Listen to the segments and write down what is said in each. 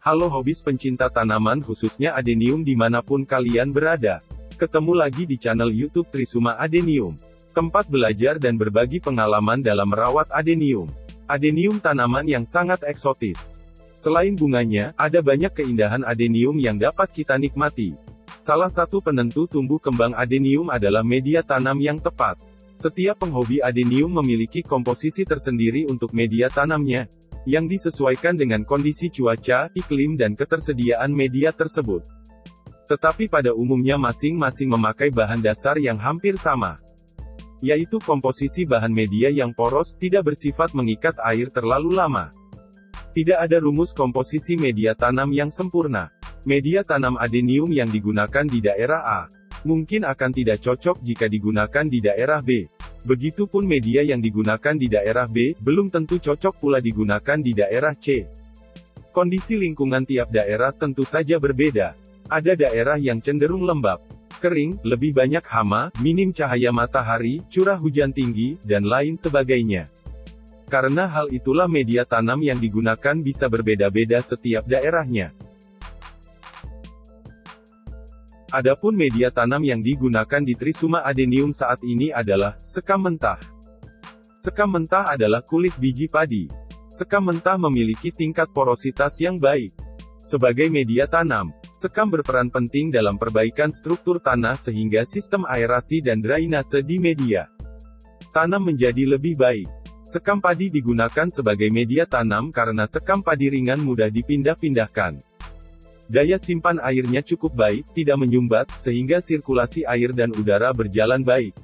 Halo hobis pencinta tanaman khususnya adenium dimanapun kalian berada. Ketemu lagi di channel YouTube Trisuma Adenium. Tempat belajar dan berbagi pengalaman dalam merawat adenium. Adenium tanaman yang sangat eksotis. Selain bunganya, ada banyak keindahan adenium yang dapat kita nikmati. Salah satu penentu tumbuh kembang adenium adalah media tanam yang tepat. Setiap penghobi adenium memiliki komposisi tersendiri untuk media tanamnya, yang disesuaikan dengan kondisi cuaca, iklim dan ketersediaan media tersebut. Tetapi pada umumnya masing-masing memakai bahan dasar yang hampir sama, yaitu komposisi bahan media yang poros, tidak bersifat mengikat air terlalu lama. Tidak ada rumus komposisi media tanam yang sempurna. Media tanam adenium yang digunakan di daerah A mungkin akan tidak cocok jika digunakan di daerah B. Begitupun media yang digunakan di daerah B, belum tentu cocok pula digunakan di daerah C. Kondisi lingkungan tiap daerah tentu saja berbeda. Ada daerah yang cenderung lembab, kering, lebih banyak hama, minim cahaya matahari, curah hujan tinggi, dan lain sebagainya. Karena hal itulah media tanam yang digunakan bisa berbeda-beda setiap daerahnya. Adapun media tanam yang digunakan di Trisuma Adenium saat ini adalah sekam mentah. Sekam mentah adalah kulit biji padi. Sekam mentah memiliki tingkat porositas yang baik. Sebagai media tanam, sekam berperan penting dalam perbaikan struktur tanah sehingga sistem aerasi dan drainase di media tanam menjadi lebih baik. Sekam padi digunakan sebagai media tanam karena sekam padi ringan mudah dipindah-pindahkan. Daya simpan airnya cukup baik, tidak menyumbat, sehingga sirkulasi air dan udara berjalan baik.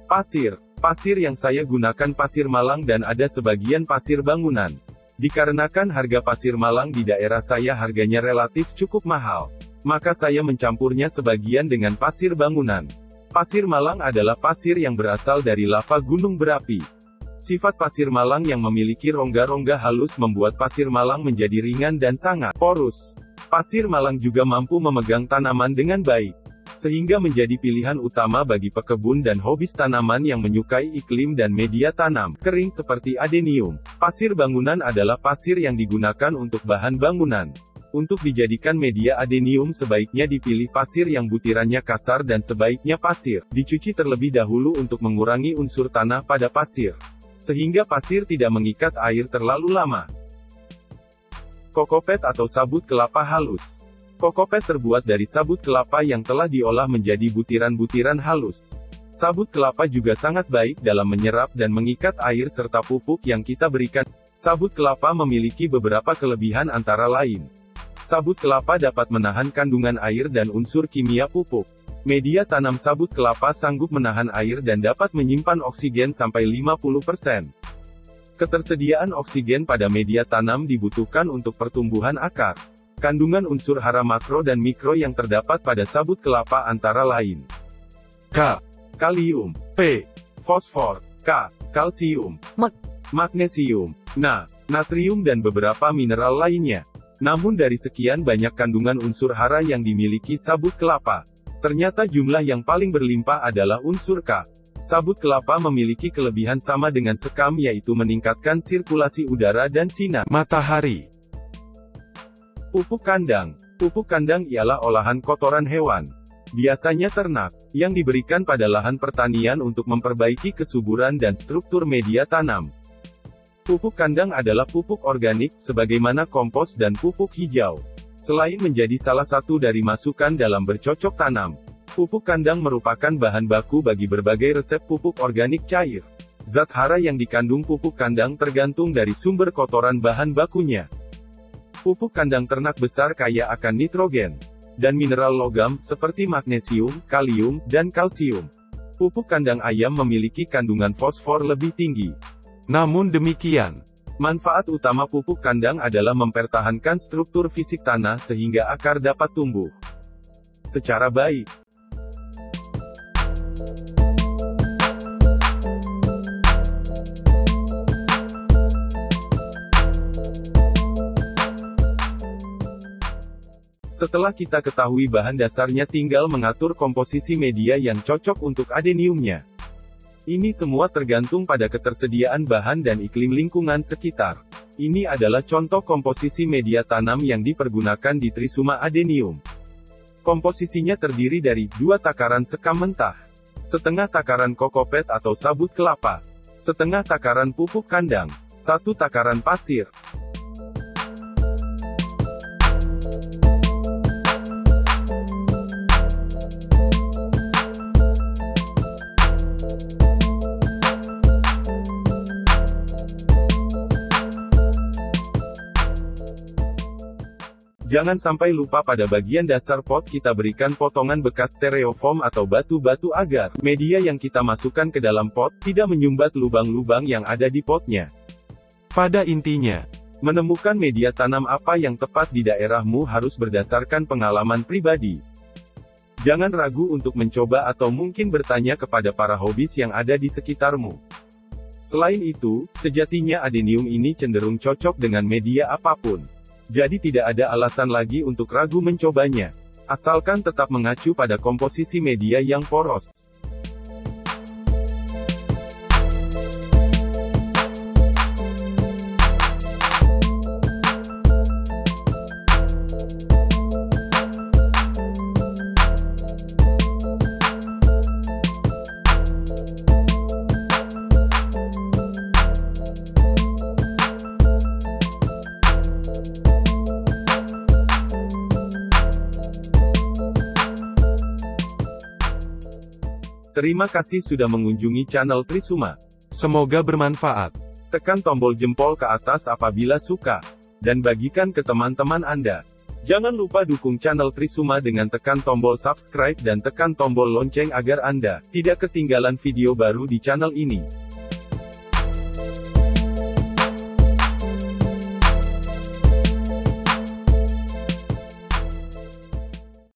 Pasir. Pasir yang saya gunakan pasir Malang dan ada sebagian pasir bangunan. Dikarenakan harga pasir Malang di daerah saya harganya relatif cukup mahal, maka saya mencampurnya sebagian dengan pasir bangunan. Pasir Malang adalah pasir yang berasal dari lava gunung berapi. Sifat pasir Malang yang memiliki rongga-rongga halus membuat pasir Malang menjadi ringan dan sangat porus. Pasir Malang juga mampu memegang tanaman dengan baik, sehingga menjadi pilihan utama bagi pekebun dan hobis tanaman yang menyukai iklim dan media tanam kering seperti adenium. Pasir bangunan adalah pasir yang digunakan untuk bahan bangunan. Untuk dijadikan media adenium sebaiknya dipilih pasir yang butirannya kasar dan sebaiknya pasir dicuci terlebih dahulu untuk mengurangi unsur tanah pada pasir, sehingga pasir tidak mengikat air terlalu lama. Kokopet atau sabut kelapa halus. Kokopet terbuat dari sabut kelapa yang telah diolah menjadi butiran-butiran halus. Sabut kelapa juga sangat baik dalam menyerap dan mengikat air serta pupuk yang kita berikan. Sabut kelapa memiliki beberapa kelebihan antara lain. Sabut kelapa dapat menahan kandungan air dan unsur kimia pupuk. Media tanam sabut kelapa sanggup menahan air dan dapat menyimpan oksigen sampai 50%. Ketersediaan oksigen pada media tanam dibutuhkan untuk pertumbuhan akar. Kandungan unsur hara makro dan mikro yang terdapat pada sabut kelapa antara lain: K. Kalium, P. Fosfor, K. Kalsium, magnesium, natrium dan beberapa mineral lainnya. Namun dari sekian banyak kandungan unsur hara yang dimiliki sabut kelapa, ternyata jumlah yang paling berlimpah adalah unsur K. Sabut kelapa memiliki kelebihan sama dengan sekam, yaitu meningkatkan sirkulasi udara dan sinar matahari. Pupuk kandang. Pupuk kandang ialah olahan kotoran hewan, biasanya ternak, yang diberikan pada lahan pertanian untuk memperbaiki kesuburan dan struktur media tanam. Pupuk kandang adalah pupuk organik, sebagaimana kompos dan pupuk hijau. Selain menjadi salah satu dari masukan dalam bercocok tanam, pupuk kandang merupakan bahan baku bagi berbagai resep pupuk organik cair. Zat hara yang dikandung pupuk kandang tergantung dari sumber kotoran bahan bakunya. Pupuk kandang ternak besar kaya akan nitrogen dan mineral logam, seperti magnesium, kalium, dan kalsium. Pupuk kandang ayam memiliki kandungan fosfor lebih tinggi. Namun demikian, manfaat utama pupuk kandang adalah mempertahankan struktur fisik tanah sehingga akar dapat tumbuh secara baik. Setelah kita ketahui bahan dasarnya, tinggal mengatur komposisi media yang cocok untuk adeniumnya. Ini semua tergantung pada ketersediaan bahan dan iklim lingkungan sekitar. Ini adalah contoh komposisi media tanam yang dipergunakan di Trisuma adenium. Komposisinya terdiri dari 2 takaran sekam mentah, setengah takaran kokopet atau sabut kelapa, setengah takaran pupuk kandang, 1 takaran pasir. Jangan sampai lupa pada bagian dasar pot kita berikan potongan bekas stereofoam atau batu-batu agar media yang kita masukkan ke dalam pot tidak menyumbat lubang-lubang yang ada di potnya. Pada intinya, menemukan media tanam apa yang tepat di daerahmu harus berdasarkan pengalaman pribadi. Jangan ragu untuk mencoba atau mungkin bertanya kepada para hobis yang ada di sekitarmu. Selain itu, sejatinya adenium ini cenderung cocok dengan media apapun. Jadi tidak ada alasan lagi untuk ragu mencobanya. Asalkan tetap mengacu pada komposisi media yang poros. Terima kasih sudah mengunjungi channel Trisuma. Semoga bermanfaat. Tekan tombol jempol ke atas apabila suka, dan bagikan ke teman-teman Anda. Jangan lupa dukung channel Trisuma dengan tekan tombol subscribe dan tekan tombol lonceng agar Anda tidak ketinggalan video baru di channel ini.